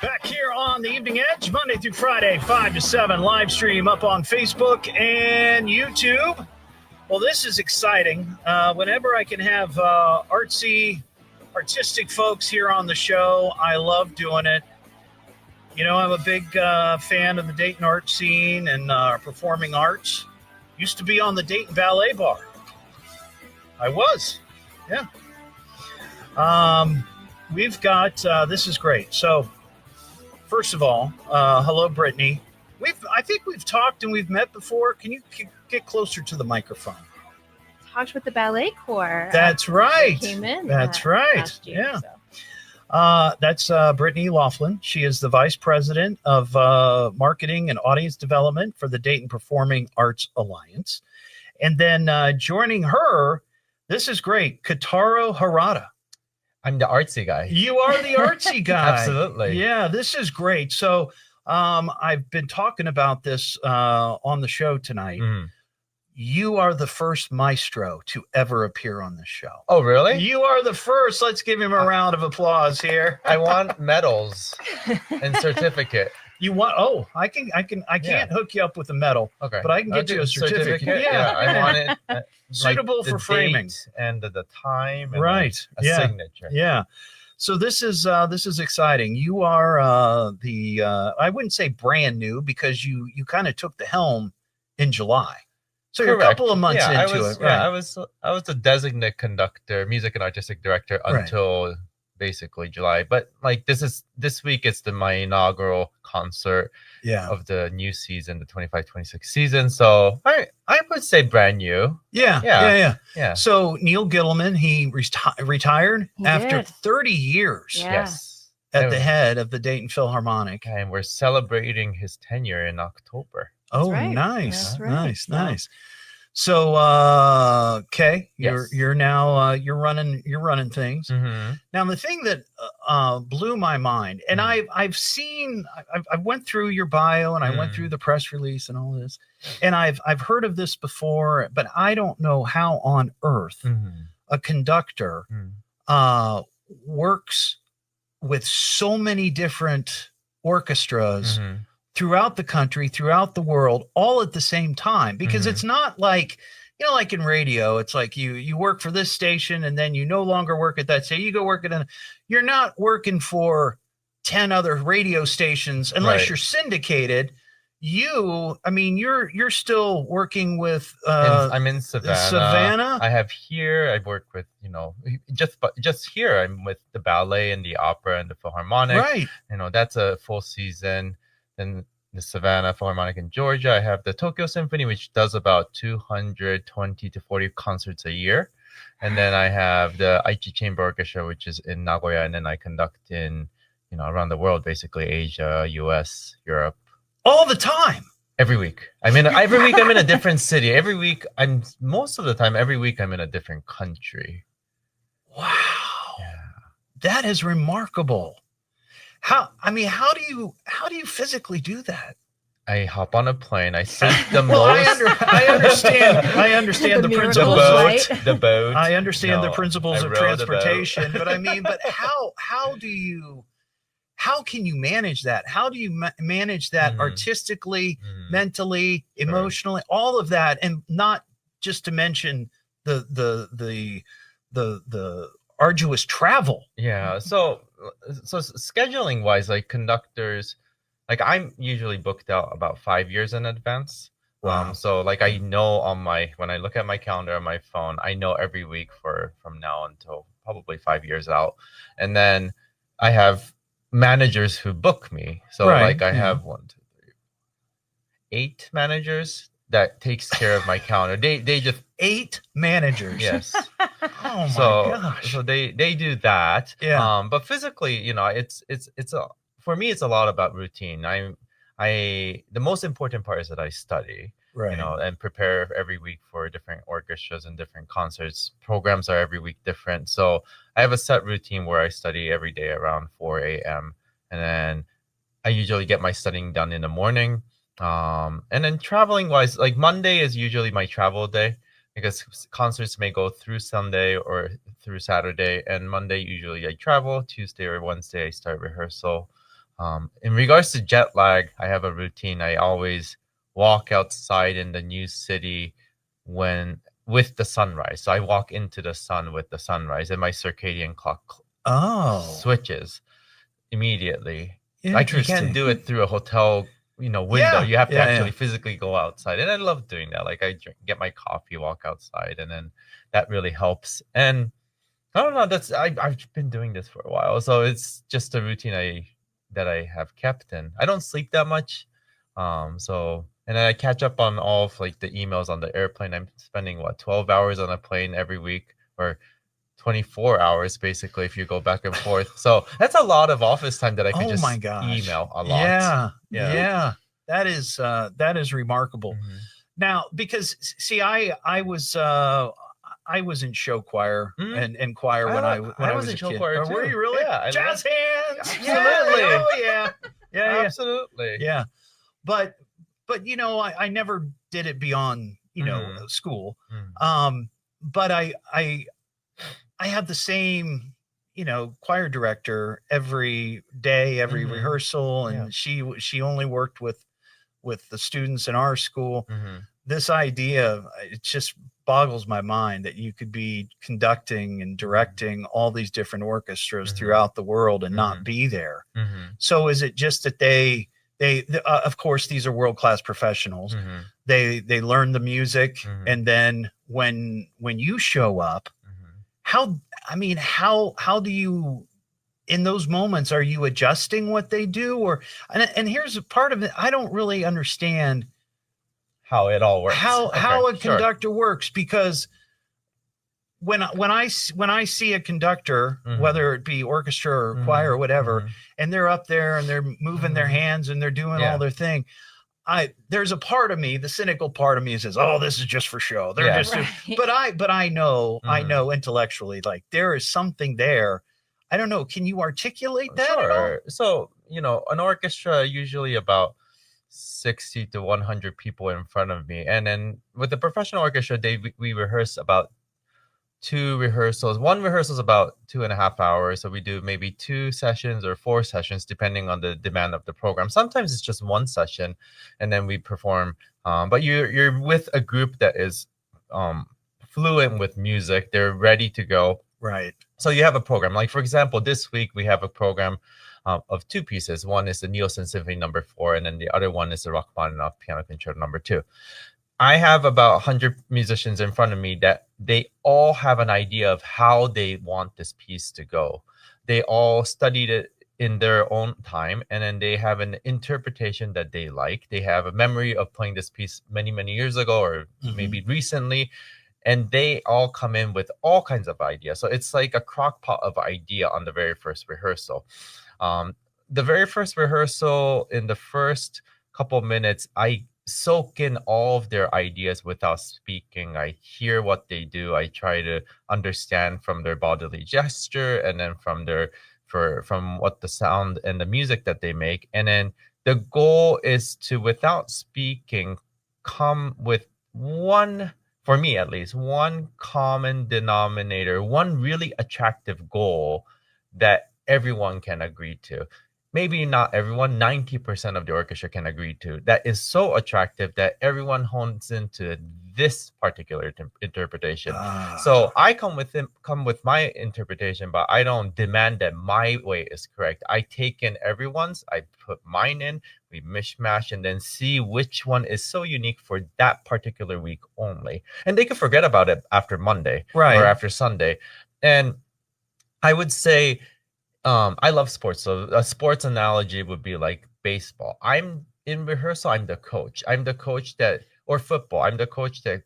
Back here on the Evening Edge, Monday through Friday, 5 to 7, live stream up on Facebook and YouTube. Well, this is exciting. Whenever I can have artistic folks here on the show, I love doing it. You know, I'm a big fan of the Dayton art scene and performing arts. Used to be on the Dayton Ballet Bar. I was, yeah. We've got, this is great. So, first of all, hello, Brittany. I think we've talked and we've met before. Can you get closer to the microphone? Talked with the ballet corps. That's right. Came in. That's right. Last year, yeah. So. That's Brittany Laughlin. She is the vice president of marketing and audience development for the Dayton Performing Arts Alliance. And then joining her, this is great, Keitaro Harada. I'm the artsy guy. You are the artsy guy. Absolutely. Yeah, this is great. So I've been talking about this on the show tonight. Mm. You are the first maestro to ever appear on this show. Oh, really? You are the first. Let's give him a round of applause here. I want medals and certificate. You want? Oh, I can't hook you up with a medal. Okay, but I can get you a certificate. Yeah, I want it suitable like for framing and the time. And right. A signature. Yeah. So this is exciting. You are I wouldn't say brand new because you kind of took the helm in July. So you're a couple of months into it. Right. Yeah, I was the designate conductor, music and artistic director until basically July. But like this week it's my inaugural concert of the new season, the 25-26 season. So I would say brand new. Yeah. So Neil Gittleman, he retired after 30 years. Yeah. Yes. At the head of the Dayton Philharmonic. And we're celebrating his tenure in October. Oh, right. Nice. Right. Nice. So, Kay, you're now you're running things. Mm-hmm. Now, the thing that blew my mind, and I went through your bio and I went through the press release and all this, and I've heard of this before, but I don't know how on earth a conductor works with so many different orchestras throughout the country, throughout the world, all at the same time, because it's not like, like in radio, it's like you work for this station and then you no longer work at that station. You go work at you're not working for 10 other radio stations unless you're syndicated. You're still working with, I'm in Savannah. I I've worked with, just here, I'm with the ballet and the opera and the Philharmonic. Right. That's a full season. Then the Savannah Philharmonic in Georgia. I have the Tokyo Symphony, which does about 220 to 40 concerts a year. And then I have the Aichi Chamber Orchestra, which is in Nagoya. And then I conduct in, around the world, basically Asia, US, Europe. All the time. Every week. Every week I'm in a different city. Every week I'm in a different country. Wow. Yeah. That is remarkable. How do you physically do that? I hop on a plane. I sit the I understand the principles. The boat. I understand the principles of transportation, but how can you manage that? How do you manage that artistically, mentally, emotionally, all of that, and not just to mention the arduous travel? Yeah. So scheduling wise, like conductors, like I'm usually booked out about 5 years in advance. Wow. So like I know when I look at my calendar on my phone, I know every week from now until probably 5 years out. And then I have managers who book me. So like I have 8 managers that takes care of my calendar. They just 8 managers. Yes. Oh my gosh. So they do that. Yeah. But physically, for me it's a lot about routine. The most important part is that I study. Right. And prepare every week for different orchestras and different concerts. Programs are every week different. So I have a set routine where I study every day around 4 a.m. And then I usually get my studying done in the morning. And then traveling wise, like Monday is usually my travel day because concerts may go through Sunday or through Saturday. And Monday, usually I travel. Tuesday or Wednesday, I start rehearsal. In regards to jet lag, I have a routine. I always walk outside in the new city with the sunrise. So I walk into the sun with the sunrise, and my circadian clock switches immediately. Like you can't do it through a hotel, window. You have to actually physically go outside, and I love doing that. Like I get my coffee, walk outside, and then that really helps. And I don't know. I've been doing this for a while, so it's just a routine that I have kept. And I don't sleep that much, and then I catch up on all of like the emails on the airplane. I'm spending 12 hours on a plane every week, or 24 hours basically if you go back and forth. So that's a lot of office time that I could just email a lot. Yeah. That is remarkable. Mm-hmm. Now, because see, I was in show choir and choir when I was in a show kid. choir too. Were you really? Yeah, Jazz hands. Absolutely. Yeah. Absolutely. Yeah. But I never did it beyond school. But I had the same choir director every day, every rehearsal, and she only worked with the students in our school. This idea, it just boggles my mind that you could be conducting and directing all these different orchestras throughout the world and not be there. So is it just that they of course these are world-class professionals. They learn the music, and then when you show up, how do you, in those moments, are you adjusting what they do? Or and here's a part of it, I don't really understand how it all works, how a conductor works, because when I see a conductor, whether it be orchestra or choir or whatever, and they're up there and they're moving their hands and they're doing all their thing, there's a part of me, the cynical part of me, says, "Oh, this is just for show." They're just, but I know intellectually, like there is something there. I don't know. Can you articulate that at all? So an orchestra usually about 60 to 100 people in front of me, and then with the professional orchestra, we rehearse about one rehearsal is about 2.5 hours, so we do maybe 2 sessions or 4 sessions depending on the demand of the program. Sometimes it's just 1 session and then we perform, but you're with a group that is fluent with music. They're ready to go, right? So you have a program, like for example this week we have a program of 2 pieces. One is the Nielsen Symphony No. 4, and then the other one is the Rachmaninoff Piano Concerto No. 2. I have about 100 musicians in front of me that they all have an idea of how they want this piece to go. They all studied it in their own time, and then they have an interpretation that they like. They have a memory of playing this piece many, many years ago, or maybe recently, and they all come in with all kinds of ideas. So it's like a crock pot of idea on the very first rehearsal. The very first rehearsal, in the first couple minutes, I soak in all of their ideas without speaking. I hear what they do. I try to understand from their bodily gesture, and then from what the sound and the music that they make. And then the goal is to, without speaking, come with one, for me at least, one common denominator, one really attractive goal that everyone can agree to. Maybe not everyone, 90% of the orchestra can agree to, that is so attractive that everyone hones into this particular interpretation. So I come with my interpretation, but I don't demand that my way is correct. I take in everyone's, I put mine in, we mishmash, and then see which one is so unique for that particular week only. And they can forget about it after Monday, or after Sunday. And I would say, I love sports. So a sports analogy would be like baseball. I'm in rehearsal, I'm the coach. I'm the coach or football, I'm the coach that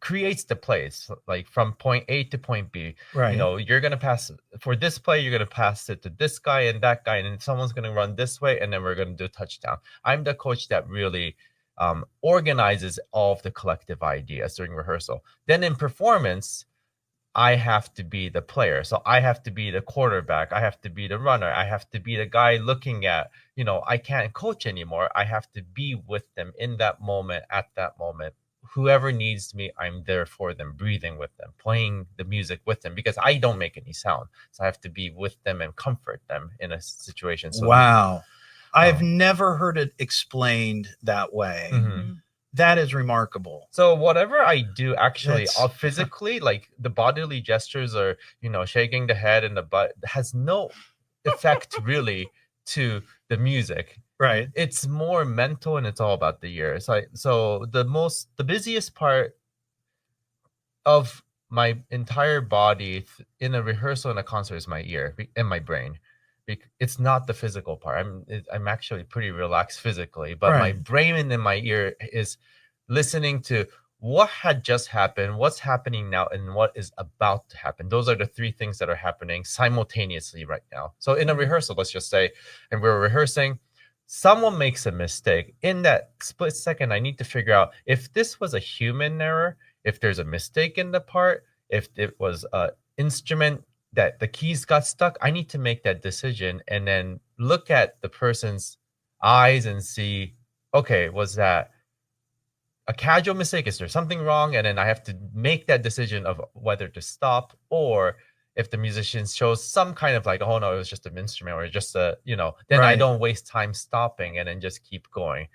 creates the plays, like from point A to point B. Right. You're going to pass for this play, you're going to pass it to this guy and that guy, and then someone's going to run this way, and then we're going to do a touchdown. I'm the coach that really organizes all of the collective ideas during rehearsal. Then in performance, I have to be the player. So I have to be the quarterback. I have to be the runner. I have to be the guy looking at, I can't coach anymore. I have to be with them in that moment, at that moment, whoever needs me, I'm there for them, breathing with them, playing the music with them, because I don't make any sound. So I have to be with them and comfort them in a situation. So wow. I've never heard it explained that way. That is remarkable. So whatever I do, actually, physically, like the bodily gestures or, shaking the head and the butt, has no effect really to the music. Right. It's more mental, and it's all about the ears. So the busiest part of my entire body in a rehearsal and a concert is my ear and my brain. It's not the physical part. I'm actually pretty relaxed physically, but my brain and my ear is listening to what had just happened, what's happening now, and what is about to happen. Those are the three things that are happening simultaneously right now. So in a rehearsal, let's just say, and we're rehearsing, someone makes a mistake. In that split second, I need to figure out if this was a human error, if there's a mistake in the part, if it was an instrument that the keys got stuck. I need to make that decision and then look at the person's eyes and see, okay, was that a casual mistake? Is there something wrong? And then I have to make that decision of whether to stop, or if the musician shows some kind of like, oh no, it was just an instrument or just then I don't waste time stopping and then just keep going.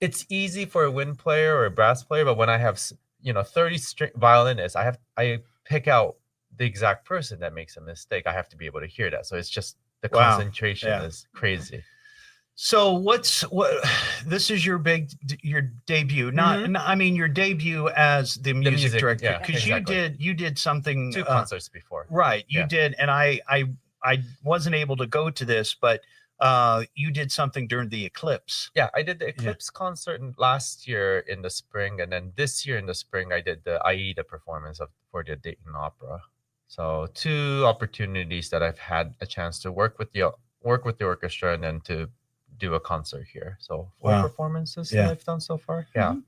It's easy for a wind player or a brass player, but when I have 30 string violinists, I pick out the exact person that makes a mistake. I have to be able to hear that. So it's just the concentration is crazy. So this is your debut, your debut as the music director, because you did something 2 concerts before. Right. You did. And I wasn't able to go to this, but you did something during the eclipse. Yeah, I did the eclipse concert last year in the spring, and then this year in the spring I did the Aida performance for the Dayton Opera. So 2 opportunities that I've had a chance to work with the orchestra and then to do a concert here. So 4 performances that I've done so far. Yeah.